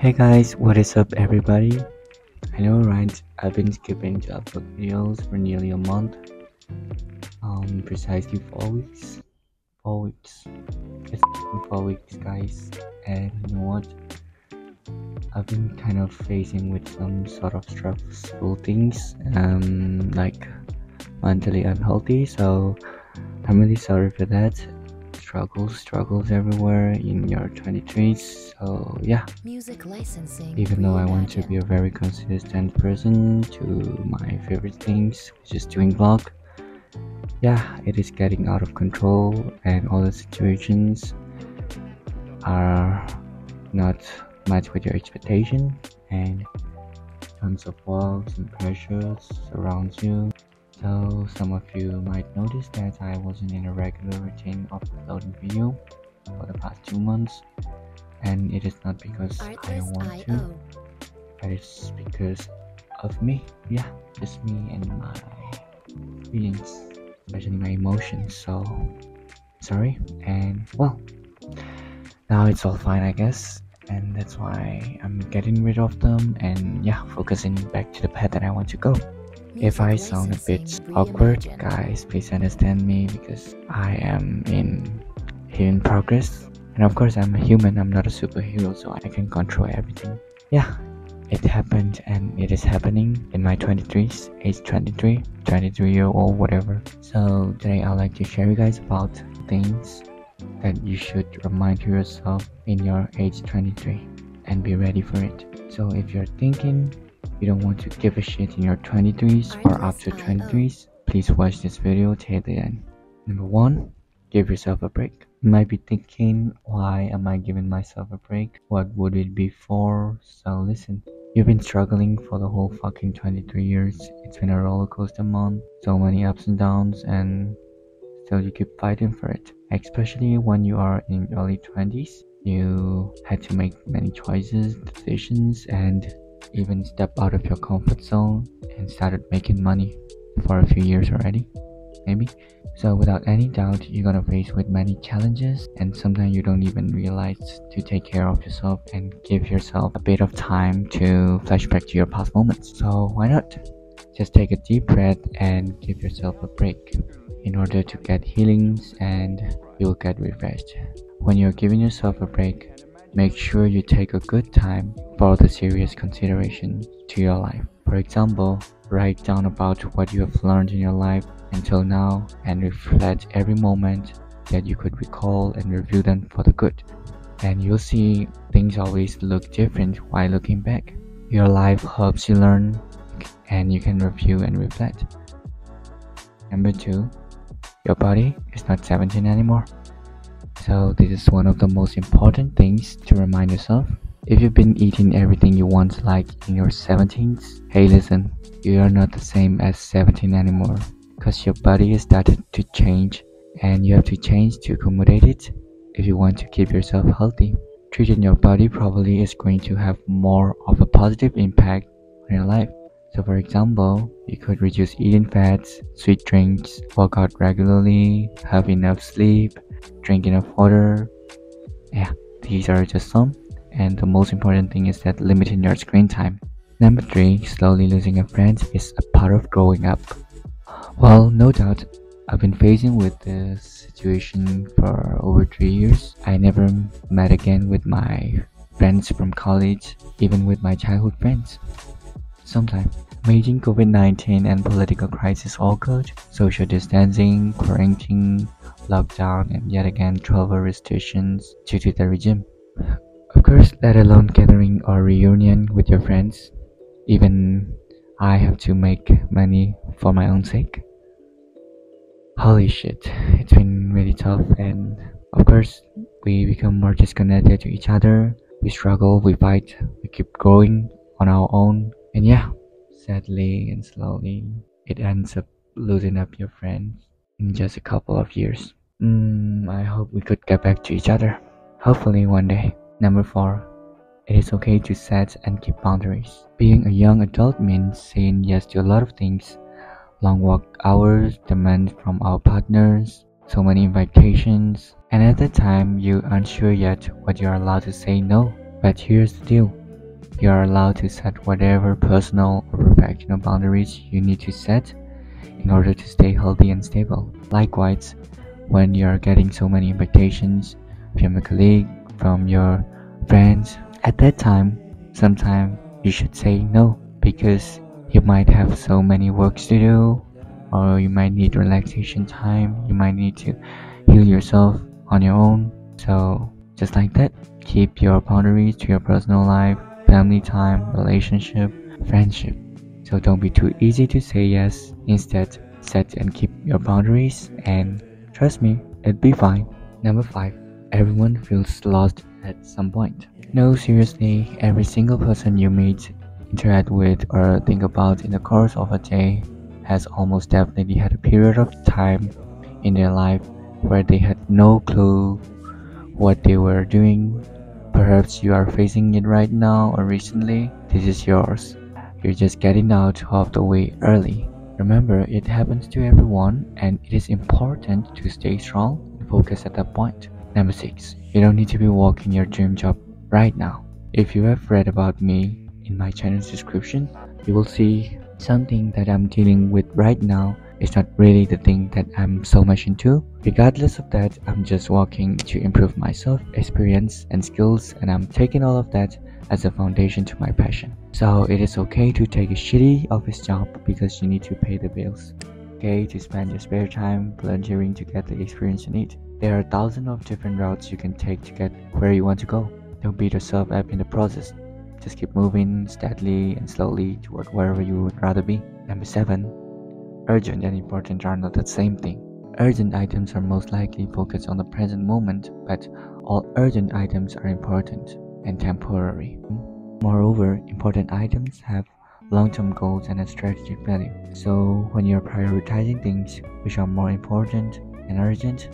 Hey guys, what is up everybody? I know, right? I've been skipping to upload videos for nearly a month. Precisely 4 weeks. 4 weeks. It's 4 weeks, guys. And you know what? I've been kind of facing with some sort of stressful things, like mentally unhealthy. So I'm really sorry for that. Struggles everywhere in your 23s. So yeah, Music licensing even though I want to be a very consistent person to my favorite things, which is doing vlog, yeah, it is getting out of control and all the situations are not matched with your expectation, and tons of works and pressures surround you. So some of you might notice that I wasn't in a regular routine of uploading video for the past 2 months, and it is not because I don't want to, but it's because of me. Yeah, just me and my feelings, especially my emotions. So sorry, and well, now it's all fine, I guess, and that's why I'm getting rid of them and yeah, focusing back to the path that I want to go. If I sound a bit awkward, guys, please understand me because I am in healing progress. And of course, I'm a human, I'm not a superhero, so I can control everything. Yeah, it happened and it is happening in my 23s, age 23-year-old, whatever. So today I'd like to share you guys about things that you should remind yourself in your age 23 and be ready for it. So if you're thinking you don't want to give a shit in your 23s or after 23s, please watch this video till the end. Number 1, give yourself a break. You might be thinking, why am I giving myself a break? What would it be for? So listen, you've been struggling for the whole fucking 23 years. It's been a roller coaster month, so many ups and downs, and still you keep fighting for it. Especially when you are in early 20s, you had to make many choices, decisions, and even step out of your comfort zone and started making money for a few years already, maybe. So without any doubt, you're gonna face with many challenges, and sometimes you don't even realize to take care of yourself and give yourself a bit of time to flashback to your past moments. So why not just take a deep breath and give yourself a break in order to get healings, and you'll get refreshed. When you're giving yourself a break, make sure you take a good time for the serious consideration to your life. For example, write down about what you have learned in your life until now and reflect every moment that you could recall and review them for the good. And you'll see things always look different while looking back. Your life helps you learn and you can review and reflect. Number 2, your body is not 17 anymore. So this is one of the most important things to remind yourself. If you've been eating everything you want like in your 17s, hey listen, you are not the same as 17 anymore, because your body has started to change and you have to change to accommodate it if you want to keep yourself healthy. Treating your body properly is going to have more of a positive impact on your life. So for example, you could reduce eating fats, sweet drinks, work out regularly, have enough sleep, drink enough water. Yeah, these are just some. And the most important thing is that limiting your screen time. Number 3, slowly losing a friend is a part of growing up. Well, no doubt, I've been facing with this situation for over 3 years. I never met again with my friends from college, even with my childhood friends. Sometimes, amazing COVID-19 and political crisis occurred, social distancing, quarantine, lockdown, and yet again travel restrictions due to the regime. Of course, let alone gathering or reunion with your friends. Even I have to make money for my own sake. Holy shit, it's been really tough, and of course, we become more disconnected to each other. We struggle, we fight, we keep growing on our own, and yeah, sadly and slowly, it ends up losing up your friends in just a couple of years. I hope we could get back to each other. Hopefully one day. Number 4, it is okay to set and keep boundaries. Being a young adult means saying yes to a lot of things. Long work hours, demands from our partners, so many invitations, and at the time you aren't sure yet what you're allowed to say no. But here's the deal, You are allowed to set whatever personal or professional boundaries you need to set in order to stay healthy and stable. Likewise, when you are getting so many invitations from a colleague, from your friends, at that time, sometimes you should say no because you might have so many works to do, or you might need relaxation time, you might need to heal yourself on your own. So, just like that, keep your boundaries to your personal life, family time, relationship, friendship. So, don't be too easy to say yes. Instead, set and keep your boundaries, and trust me, it'll be fine. Number 5. Everyone feels lost at some point. No, seriously, every single person you meet, interact with, or think about in the course of a day has almost definitely had a period of time in their life where they had no clue what they were doing. Perhaps you are facing it right now or recently. This is yours. You're just getting out of the way early. Remember, it happens to everyone, and it is important to stay strong and focus at that point. Number 6. You don't need to be working your dream job right now. If you have read about me in my channel's description, you will see something that I'm dealing with right now is not really the thing that I'm so much into. Regardless of that, I'm just working to improve myself, experience, and skills, and I'm taking all of that as a foundation to my passion. So it is okay to take a shitty office job because you need to pay the bills. Okay to spend your spare time volunteering to get the experience you need. There are thousands of different routes you can take to get where you want to go. Don't beat yourself up in the process. Just keep moving steadily and slowly toward wherever you would rather be. Number 7. Urgent and important are not the same thing. Urgent items are most likely focused on the present moment, but all urgent items are important and temporary. Moreover, important items have long-term goals and a strategic value. So when you're prioritizing things which are more important and urgent,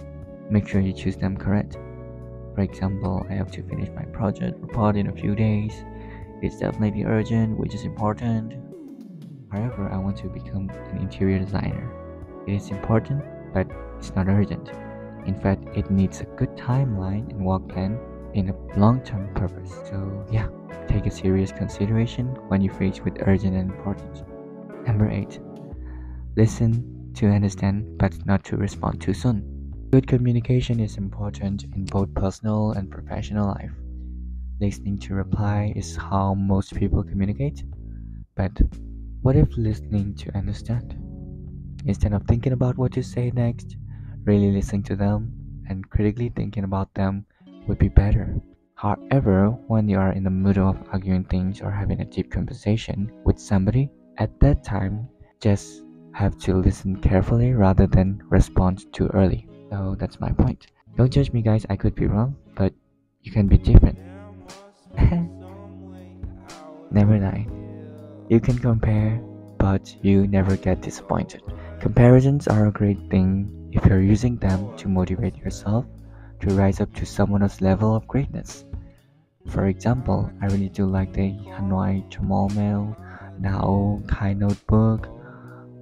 make sure you choose them correct. For example, I have to finish my project report in a few days. It's definitely urgent, which is important. However, I want to become an interior designer. It is important, but it's not urgent. In fact, it needs a good timeline and work plan in a long-term purpose. So yeah, take a serious consideration when you face with urgent and important. Number 8. Listen to understand, but not to respond too soon. Good communication is important in both personal and professional life. Listening to reply is how most people communicate. But what if listening to understand? Instead of thinking about what to say next, really listening to them and critically thinking about them would be better. However, when you are in the middle of arguing things or having a deep conversation with somebody, at that time, just have to listen carefully rather than respond too early. So that's my point. Don't judge me, guys, I could be wrong, but you can be different. Number 9. You can compare, but you never get disappointed. Comparisons are a great thing if you're using them to motivate yourself to rise up to someone else's level of greatness. For example, I really do like the Hanoi Jamal Mail, Now Kai Notebook,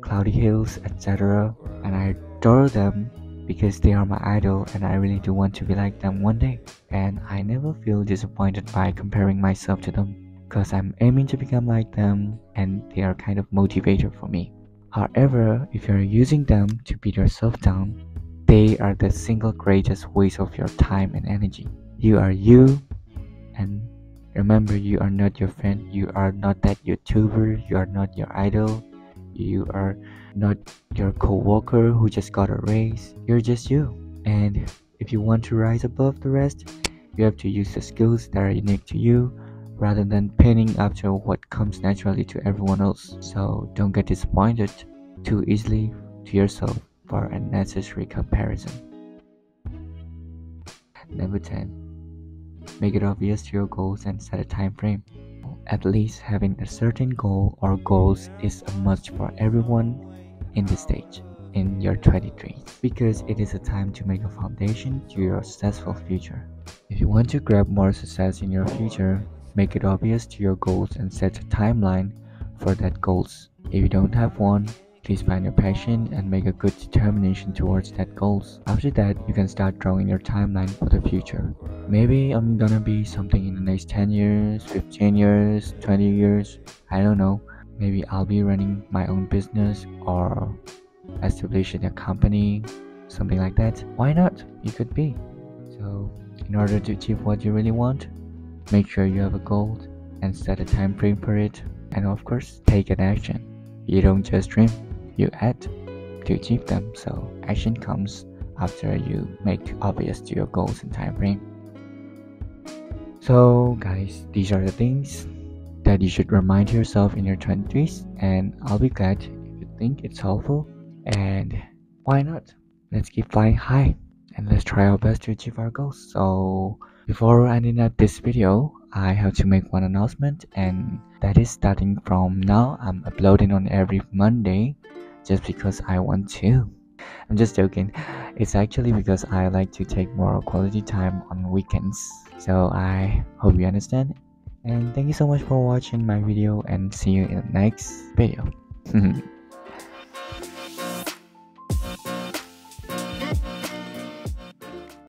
Cloudy Hills, etc. And I adore them because they are my idol and I really do want to be like them one day. And I never feel disappointed by comparing myself to them because I'm aiming to become like them and they are kind of motivator for me. However, if you're using them to beat yourself down, they are the single greatest waste of your time and energy. You are you, and remember, you are not your friend, you are not that YouTuber, you are not your idol, you are not your co-worker who just got a raise. You're just you. And if you want to rise above the rest, you have to use the skills that are unique to you rather than pinning after what comes naturally to everyone else. So don't get disappointed too easily to yourself for unnecessary comparison. Number 10. Make it obvious to your goals and set a time frame. At least having a certain goal or goals is a must for everyone in this stage in your 23s because it is a time to make a foundation to your successful future. If you want to grab more success in your future, make it obvious to your goals and set a timeline for that goals. If you don't have one, please find your passion and make a good determination towards that goals. After that, you can start drawing your timeline for the future. Maybe I'm gonna be something in the next 10 years, 15 years, 20 years. I don't know. Maybe I'll be running my own business or establishing a company, something like that. Why not? You could be. So, in order to achieve what you really want, make sure you have a goal and set a time frame for it. And of course, take an action. You don't just dream, you act to achieve them. So, action comes after you make obvious to your goals and time frame. So, guys, these are the things that you should remind yourself in your 20s, and I'll be glad if you think it's helpful. And why not? Let's keep flying high and let's try our best to achieve our goals. So, before ending up this video, I have to make one announcement, and that is starting from now, I'm uploading on every Monday just because I want to. I'm just joking. It's actually because I like to take more quality time on weekends. So I hope you understand. And thank you so much for watching my video, and see you in the next video.